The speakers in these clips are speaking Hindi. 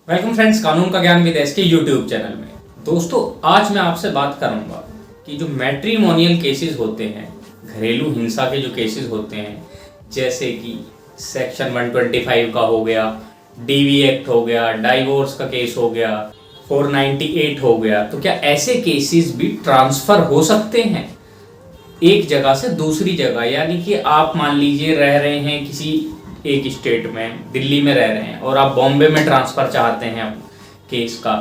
वेलकम फ्रेंड्स, कानून का ज्ञान विद एस के यूट्यूब चैनल में। दोस्तों, आज मैं आपसे बात करूंगा कि जो मैट्रिमोनियल केसेस होते हैं, घरेलू हिंसा के जो केसेस होते हैं, जैसे कि सेक्शन 125 का हो गया, डीवी एक्ट हो गया, डाइवोर्स का केस हो गया, 498 हो गया, तो क्या ऐसे केसेस भी ट्रांसफ़र हो सकते हैं एक जगह से दूसरी जगह? यानी कि आप मान लीजिए रह रहे हैं किसी एक स्टेट में, दिल्ली में रह रहे हैं और आप बॉम्बे में ट्रांसफ़र चाहते हैं केस का,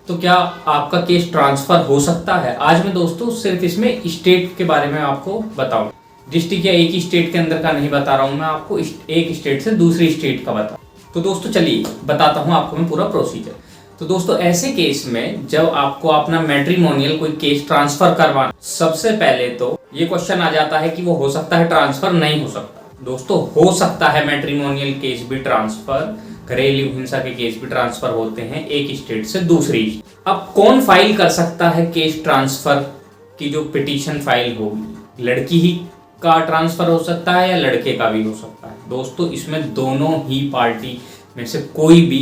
तो क्या आपका केस ट्रांसफ़र हो सकता है? आज मैं दोस्तों सिर्फ इसमें स्टेट के बारे में आपको बताऊं, डिस्ट्रिक्ट या एक ही स्टेट के अंदर का नहीं बता रहा हूं, मैं आपको एक स्टेट से दूसरी स्टेट का बता। तो दोस्तों चलिए बताता हूँ आपको मैं पूरा प्रोसीजर। तो दोस्तों ऐसे केस में जब आपको अपना मैट्रिमोनियल कोई केस ट्रांसफ़र करवाना, सबसे पहले तो ये क्वेश्चन आ जाता है कि वो हो सकता है ट्रांसफ़र, नहीं हो सकता। दोस्तों हो सकता है मैट्रिमोनियल केस भी ट्रांसफ़र, घरेलू हिंसा के केस भी ट्रांसफ़र होते हैं एक स्टेट से दूसरी। अब कौन फाइल कर सकता है केस ट्रांसफ़र की जो पिटीशन फाइल होगी? लड़की ही का ट्रांसफ़र हो सकता है या लड़के का भी हो सकता है? दोस्तों इसमें दोनों ही पार्टी में से कोई भी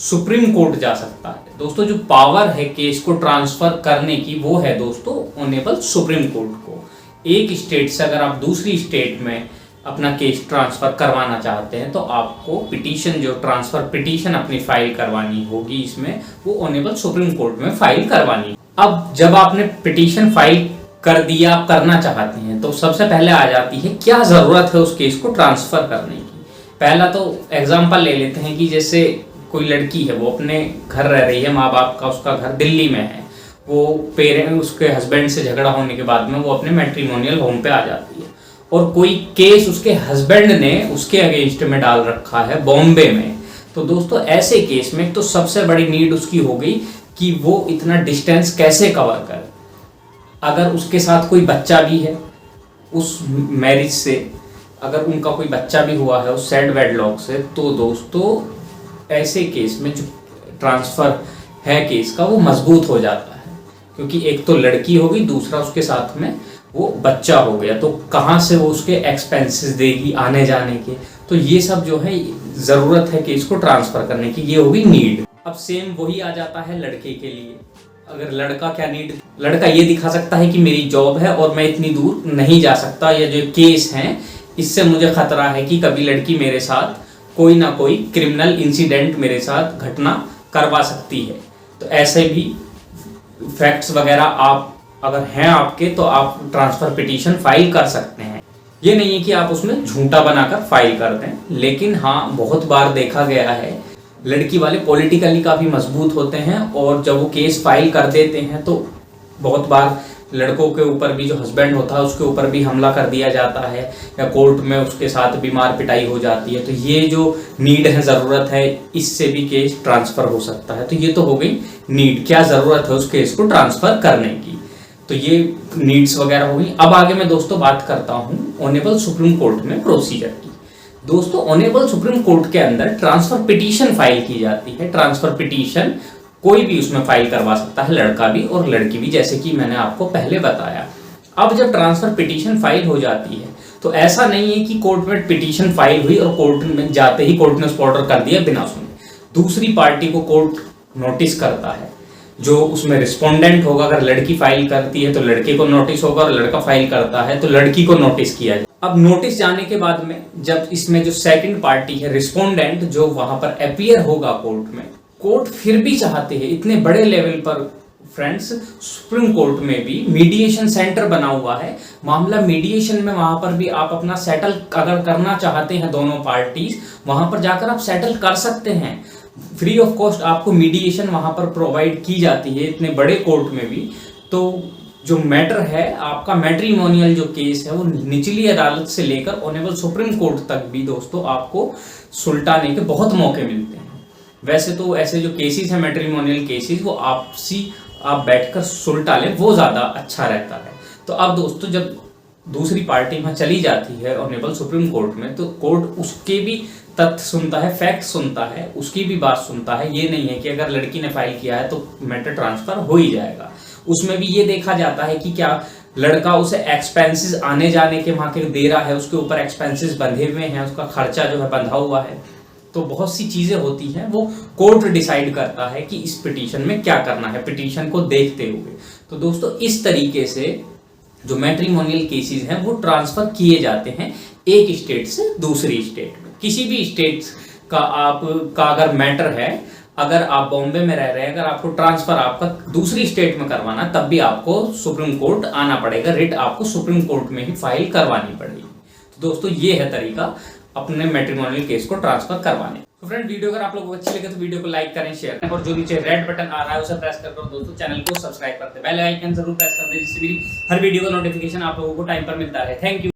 सुप्रीम कोर्ट जा सकता है। दोस्तों जो पावर है केस को ट्रांसफ़र करने की, वो है दोस्तों ऑनरेबल सुप्रीम कोर्ट को। एक स्टेट से अगर आप दूसरी स्टेट में अपना केस ट्रांसफ़र करवाना चाहते हैं तो आपको पिटीशन, जो ट्रांसफ़र पिटीशन अपनी फाइल करवानी होगी, इसमें वो ऑनरेबल सुप्रीम कोर्ट में फाइल करवानी। अब जब आपने पिटीशन फाइल कर दिया, आप करना चाहते हैं, तो सबसे पहले आ जाती है क्या ज़रूरत है उस केस को ट्रांसफ़र करने की। पहला तो एग्जाम्पल ले लेते हैं कि जैसे कोई लड़की है, वो अपने घर रह रही है, माँ बाप का उसका घर दिल्ली में है, वो पेरेंट उसके हस्बैंड से झगड़ा होने के बाद में वो अपने मैट्रिमोनियल होम पे आ जाती है और कोई केस उसके हस्बैंड ने उसके अगेंस्ट में डाल रखा है बॉम्बे में। तो दोस्तों ऐसे केस में तो सबसे बड़ी नीड उसकी हो गई कि वो इतना डिस्टेंस कैसे कवर करे। अगर उसके साथ कोई बच्चा भी है उस मैरिज से, अगर उनका कोई बच्चा भी हुआ है उस सैड वेडलॉक से, तो दोस्तों ऐसे केस में जो ट्रांसफ़र है केस का, वो मजबूत हो जाता है, क्योंकि एक तो लड़की होगी, दूसरा उसके साथ में वो बच्चा हो गया, तो कहाँ से वो उसके एक्सपेंसेस देगी आने जाने के। तो ये सब जो है ज़रूरत है केस को ट्रांसफ़र करने की, ये होगी नीड। अब सेम वही आ जाता है लड़के के लिए। अगर लड़का क्या नीड, लड़का ये दिखा सकता है कि मेरी जॉब है और मैं इतनी दूर नहीं जा सकता, या जो केस हैं इससे मुझे खतरा है कि कभी लड़की मेरे साथ कोई ना कोई क्रिमिनल इंसिडेंट मेरे साथ घटना करवा सकती है। तो ऐसे भी फैक्ट्स वगैरह आप अगर हैं आपके, तो आप ट्रांसफ़र पिटीशन फाइल कर सकते हैं। ये नहीं है कि आप उसमें झूठा बनाकर फाइल कर दें, लेकिन हाँ बहुत बार देखा गया है लड़की वाले पॉलिटिकली काफ़ी मजबूत होते हैं और जब वो केस फाइल कर देते हैं तो बहुत बार लड़कों के ऊपर भी, जो हस्बैंड होता है उसके ऊपर भी हमला कर दिया जाता है, या कोर्ट में उसके साथ भी मार पिटाई हो जाती है। तो ये जो नीड है, ज़रूरत है, इससे भी केस ट्रांसफ़र हो सकता है। तो ये तो हो गई नीड, क्या ज़रूरत है उस केस को ट्रांसफ़र करने की, तो ये नीड्स वगैरह हो गई। अब आगे मैं दोस्तों बात करता हूँ ऑनरेबल सुप्रीम कोर्ट में प्रोसीजर की। दोस्तों ऑनरेबल सुप्रीम कोर्ट के अंदर ट्रांसफ़र पिटीशन फाइल की जाती है। ट्रांसफ़र पिटीशन कोई भी उसमें फाइल करवा सकता है, लड़का भी और लड़की भी, जैसे कि मैंने आपको पहले बताया। अब जब ट्रांसफ़र पिटीशन फाइल हो जाती है तो ऐसा नहीं है कि कोर्ट में पिटीशन फाइल हुई और कोर्ट में जाते ही कोर्ट ने उसको ऑर्डर कर दिया बिना सुने। दूसरी पार्टी को कोर्ट नोटिस करता है, जो उसमें रिस्पोंडेंट होगा, अगर लड़की फाइल करती है तो लड़के को नोटिस होगा, और लड़का फाइल करता है तो लड़की को नोटिस किया जाए। अब नोटिस जाने के बाद में जब इसमें जो सेकंड पार्टी है, रिस्पोंडेंट, जो वहां पर अपीयर होगा कोर्ट में, कोर्ट फिर भी चाहते हैं इतने बड़े लेवल पर, फ्रेंड्स सुप्रीम कोर्ट में भी मीडिएशन सेंटर बना हुआ है, मामला मीडिएशन में, वहां पर भी आप अपना सेटल अगर करना चाहते हैं, दोनों पार्टीज, वहां पर जाकर आप सेटल कर सकते हैं। फ्री ऑफ कॉस्ट आपको मीडिएशन वहां पर प्रोवाइड की जाती है, इतने बड़े कोर्ट में भी। तो जो मैटर है आपका मैट्रिमोनियल जो केस है, वो निचली अदालत से लेकर ऑनरेबल सुप्रीम कोर्ट तक भी दोस्तों आपको सुलटाने के बहुत मौके मिलते हैं। वैसे तो ऐसे जो केसेस हैं मैट्रिमोनियल केसेस, वो आपसी आप बैठकर सुलटा लें, वो ज़्यादा अच्छा रहता है। तो अब दोस्तों जब दूसरी पार्टी वहाँ चली जाती है ऑनरेबल सुप्रीम कोर्ट में, तो कोर्ट उसके भी तथ्य सुनता है, फैक्ट सुनता है, उसकी भी बात सुनता है। ये नहीं है कि अगर लड़की ने फाइल किया है तो मैटर ट्रांसफ़र हो ही जाएगा। उसमें भी ये देखा जाता है कि क्या लड़का उसे एक्सपेंसेस आने जाने के वहाँ के दे रहा है, उसके ऊपर एक्सपेंसेस बंधे हुए हैं, उसका खर्चा जो है बंधा हुआ है। तो बहुत सी चीजें होती हैं वो कोर्ट डिसाइड करता है कि इस पिटीशन में क्या करना है पिटीशन को देखते हुए। तो दोस्तों इस तरीके से जो मैट्रिमोनियल केसेस हैं वो ट्रांसफर किए जाते हैं एक स्टेट से दूसरी स्टेट में। किसी भी स्टेट का आपका अगर मैटर है, अगर आप बॉम्बे में रह रहे हैं, अगर आपको ट्रांसफर आपका दूसरी स्टेट में करवाना, तब भी आपको सुप्रीम कोर्ट आना पड़ेगा, रिट आपको सुप्रीम कोर्ट में ही फाइल करवानी पड़ेगी। तो दोस्तों ये है तरीका अपने मैट्रिमोनियल केस को ट्रांसफर करवाने। तो फ्रेंड वीडियो अगर आप लोगों को अच्छी लगे तो वीडियो को लाइक करें, शेयर करें और जो नीचे रेड बटन आ रहा है उसे प्रेस कर दो दोस्तों, चैनल को सब्सक्राइब करते बेल आइकन जरूर प्रेस कर दें जिससे मेरी हर वीडियो का नोटिफिकेशन आप लोगों को टाइम पर मिलता रहे। Thank you.